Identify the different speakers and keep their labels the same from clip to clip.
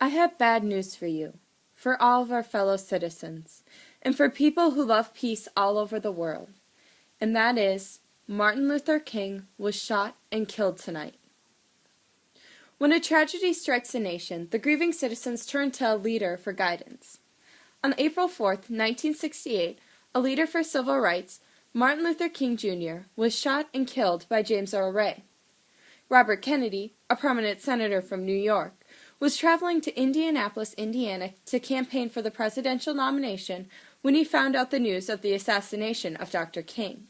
Speaker 1: I have bad news for you, for all of our fellow citizens, and for people who love peace all over the world. And that is, Martin Luther King was shot and killed tonight. When a tragedy strikes a nation, the grieving citizens turn to a leader for guidance. On April 4th, 1968, a leader for civil rights, Martin Luther King Jr., was shot and killed by James Earl Ray. Robert Kennedy, a prominent senator from New York, was traveling to Indianapolis, Indiana to campaign for the presidential nomination when he found out the news of the assassination of Dr. King.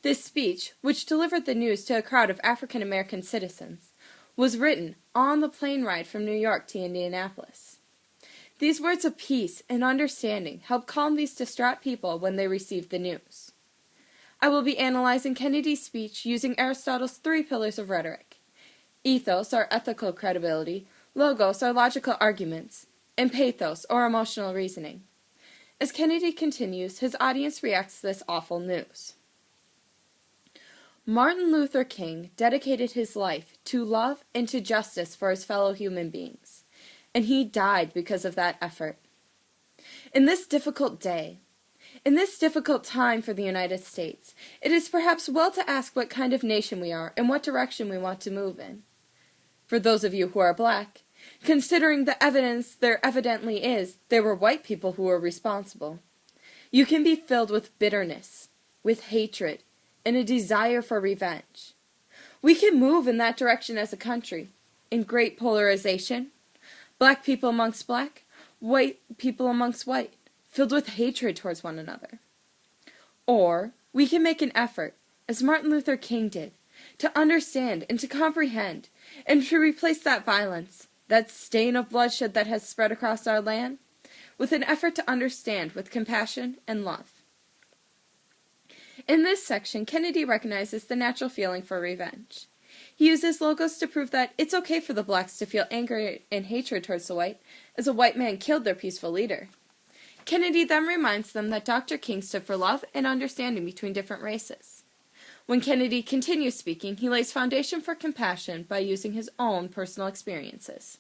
Speaker 1: This speech, which delivered the news to a crowd of African American citizens, was written on the plane ride from New York to Indianapolis. These words of peace and understanding helped calm these distraught people when they received the news. I will be analyzing Kennedy's speech using Aristotle's 3 pillars of rhetoric. Ethos, or ethical credibility, logos, or logical arguments, and pathos, or emotional reasoning. As Kennedy continues, his audience reacts to this awful news. Martin Luther King dedicated his life to love and to justice for his fellow human beings, and he died because of that effort. In this difficult day, in this difficult time for the United States, it is perhaps well to ask what kind of nation we are and what direction we want to move in. For those of you who are black, considering the evidence there evidently is, there were white people who were responsible. You can be filled with bitterness, with hatred, and a desire for revenge. We can move in that direction as a country, in great polarization, black people amongst black, white people amongst white, filled with hatred towards one another. Or we can make an effort, as Martin Luther King did, to understand and to comprehend, and to replace that violence, that stain of bloodshed that has spread across our land, with an effort to understand with compassion and love. In this section, Kennedy recognizes the natural feeling for revenge. He uses logos to prove that it's okay for the blacks to feel anger and hatred towards the white, as a white man killed their peaceful leader. Kennedy then reminds them that Dr. King stood for love and understanding between different races. When Kennedy continues speaking, he lays foundation for compassion by using his own personal experiences.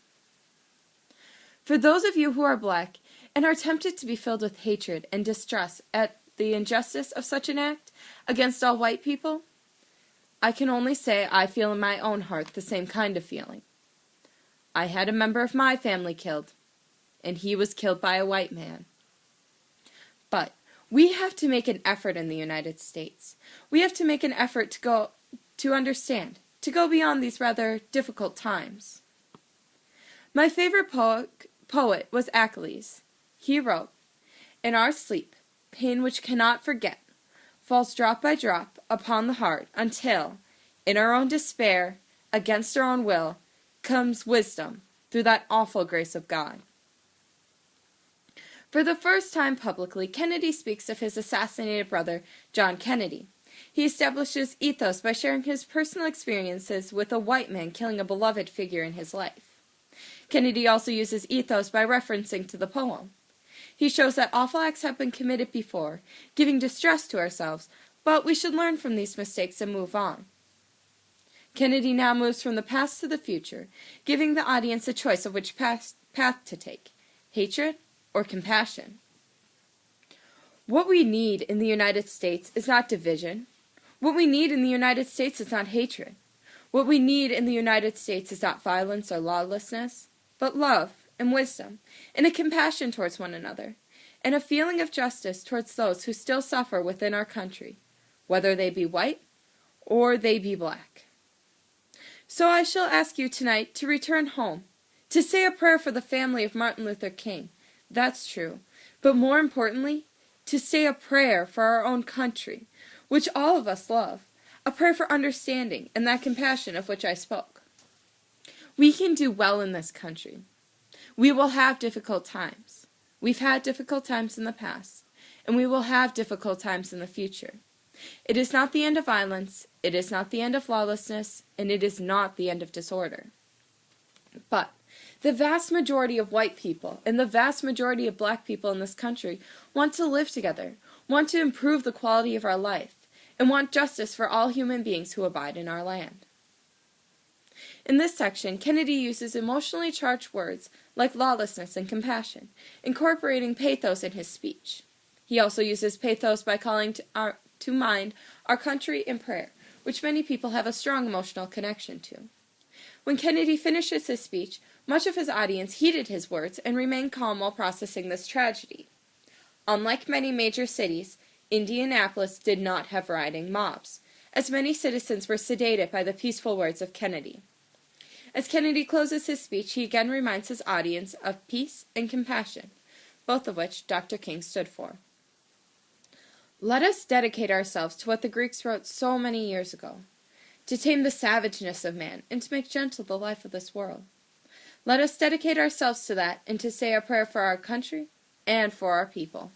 Speaker 1: For those of you who are black and are tempted to be filled with hatred and distrust at the injustice of such an act against all white people, I can only say I feel in my own heart the same kind of feeling. I had a member of my family killed, and he was killed by a white man. But we have to make an effort in the United States. We have to make an effort to understand, to go beyond these rather difficult times. My favorite poet was Achilles. He wrote, "In our sleep, pain which cannot forget, falls drop by drop upon the heart until, in our own despair, against our own will, comes wisdom through that awful grace of God." For the first time publicly, Kennedy speaks of his assassinated brother, John Kennedy. He establishes ethos by sharing his personal experiences with a white man killing a beloved figure in his life. Kennedy also uses ethos by referencing to the poem. He shows that awful acts have been committed before, giving distress to ourselves, but we should learn from these mistakes and move on. Kennedy now moves from the past to the future, giving the audience a choice of which path to take, hatred or compassion. What we need in the United States is not division. What we need in the United States is not hatred. What we need in the United States is not violence or lawlessness, but love and wisdom, and a compassion towards one another, and a feeling of justice towards those who still suffer within our country, whether they be white or they be black. So I shall ask you tonight to return home, to say a prayer for the family of Martin Luther King. That's true, but more importantly, to say a prayer for our own country, which all of us love, a prayer for understanding and that compassion of which I spoke. We can do well in this country. We will have difficult times. We've had difficult times in the past, and we will have difficult times in the future. It is not the end of violence, it is not the end of lawlessness, and it is not the end of disorder. But the vast majority of white people and the vast majority of black people in this country want to live together, want to improve the quality of our life, and want justice for all human beings who abide in our land. In this section, Kennedy uses emotionally charged words like lawlessness and compassion, incorporating pathos in his speech. He also uses pathos by calling to mind our country in prayer, which many people have a strong emotional connection to. When Kennedy finishes his speech, much of his audience heeded his words and remained calm while processing this tragedy. Unlike many major cities, Indianapolis did not have rioting mobs, as many citizens were sedated by the peaceful words of Kennedy. As Kennedy closes his speech, he again reminds his audience of peace and compassion, both of which Dr. King stood for. Let us dedicate ourselves to what the Greeks wrote so many years ago, to tame the savageness of man and to make gentle the life of this world. Let us dedicate ourselves to that and to say a prayer for our country and for our people.